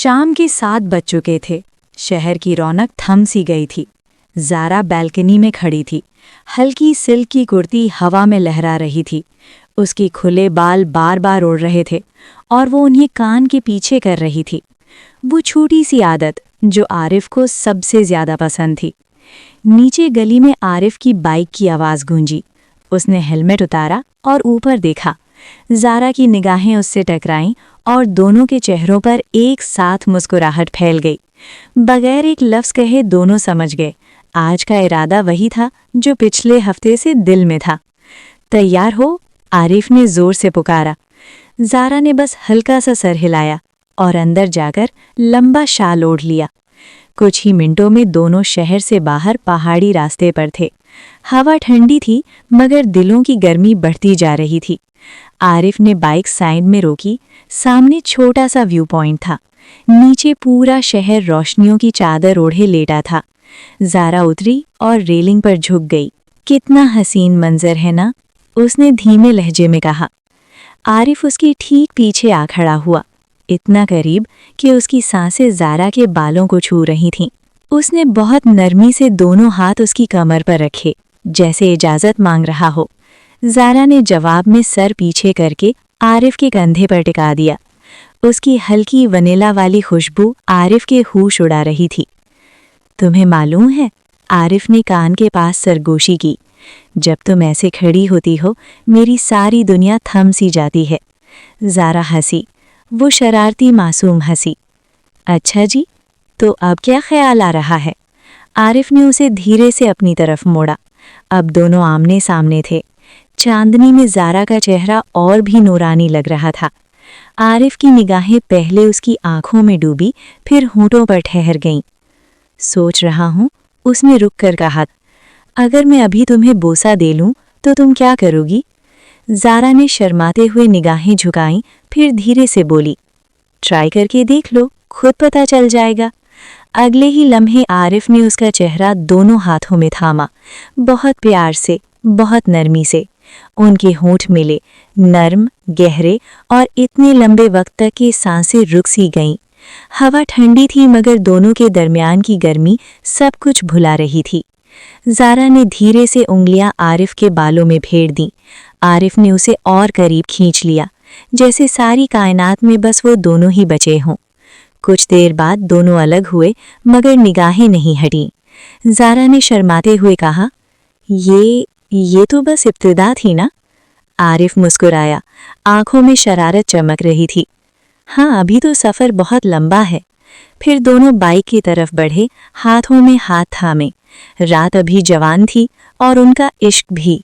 शाम के 7 बज चुके थे। शहर की रौनक थम सी गई थी। ज़ारा बालकनी में खड़ी थी। हल्की सिल्क की कुर्ती हवा में लहरा रही थी। उसके खुले बाल बार बार उड़ रहे थे और वो उन्हें कान के पीछे कर रही थी। वो छोटी सी आदत जो आरिफ को सबसे ज़्यादा पसंद थी। नीचे गली में आरिफ की बाइक की आवाज़ गूंजी। उसने हेलमेट उतारा और ऊपर देखा। ज़ारा की निगाहें उससे टकराईं और दोनों के चेहरों पर एक साथ मुस्कुराहट फैल गई। बगैर एक लफ्ज़ कहे दोनों समझ गए आज का इरादा वही था जो पिछले हफ्ते से दिल में था। तैयार हो? आरिफ ने ज़ोर से पुकारा। ज़ारा ने बस हल्का सा सर हिलाया और अंदर जाकर लंबा शाल ओढ़ लिया। कुछ ही मिनटों में दोनों शहर से बाहर पहाड़ी रास्ते पर थे। हवा ठंडी थी मगर दिलों की गर्मी बढ़ती जा रही थी। आरिफ ने बाइक साइड में रोकी। सामने छोटा सा व्यू पॉइंट था। नीचे पूरा शहर रोशनियों की चादर ओढ़े लेटा था। ज़ारा उतरी और रेलिंग पर झुक गई। कितना हसीन मंजर है ना, उसने धीमे लहजे में कहा। आरिफ उसके ठीक पीछे आ खड़ा हुआ, इतना करीब कि उसकी सांसें ज़ारा के बालों को छू रही थीं। उसने बहुत नरमी से दोनों हाथ उसकी कमर पर रखे, जैसे इजाज़त मांग रहा हो। ज़ारा ने जवाब में सर पीछे करके आरिफ के कंधे पर टिका दिया। उसकी हल्की वनीला वाली खुशबू आरिफ के होश उड़ा रही थी। तुम्हें मालूम है, आरिफ ने कान के पास सरगोशी की, जब तुम ऐसे खड़ी होती हो मेरी सारी दुनिया थम सी जाती है। ज़ारा हंसी, वो शरारती मासूम हंसी। अच्छा जी, तो अब क्या ख्याल आ रहा है? आरिफ ने उसे धीरे से अपनी तरफ मोड़ा। अब दोनों आमने सामने थे। चांदनी में ज़ारा का चेहरा और भी नूरानी लग रहा था। आरिफ की निगाहें पहले उसकी आंखों में डूबी, फिर होंठों पर ठहर गईं। सोच रहा हूँ, उसने रुक कर कहा। अगर मैं अभी तुम्हें बोसा दे लूँ तो तुम क्या करोगी? ज़ारा ने शर्माते हुए निगाहें झुकाईं, फिर धीरे से बोली, ट्राई करके देख लो, खुद पता चल जाएगा। अगले ही लम्हे आरिफ ने उसका चेहरा दोनों हाथों में थामा, बहुत प्यार से, बहुत नरमी से। उनके होंठ मिले, नर्म, गहरे और इतने लंबे वक्त तक कि सांसें रुक सी गईं। हवा ठंडी थी मगर दोनों के दरमियान की गर्मी सब कुछ भुला रही थी। ज़ारा ने धीरे से उंगलियां आरिफ के बालों में फेर दीं। आरिफ ने उसे और करीब खींच लिया, जैसे सारी कायनात में बस वो दोनों ही बचे हों। कुछ देर बाद दोनों अलग हुए मगर निगाहें नहीं हटीं। ज़ारा ने शर्माते हुए कहा, ये तो बस इब्तिदा थी ना? आरिफ मुस्कुराया, आंखों में शरारत चमक रही थी। हाँ, अभी तो सफ़र बहुत लंबा है। फिर दोनों बाइक की तरफ बढ़े, हाथों में हाथ थामे। रात अभी जवान थी और उनका इश्क भी।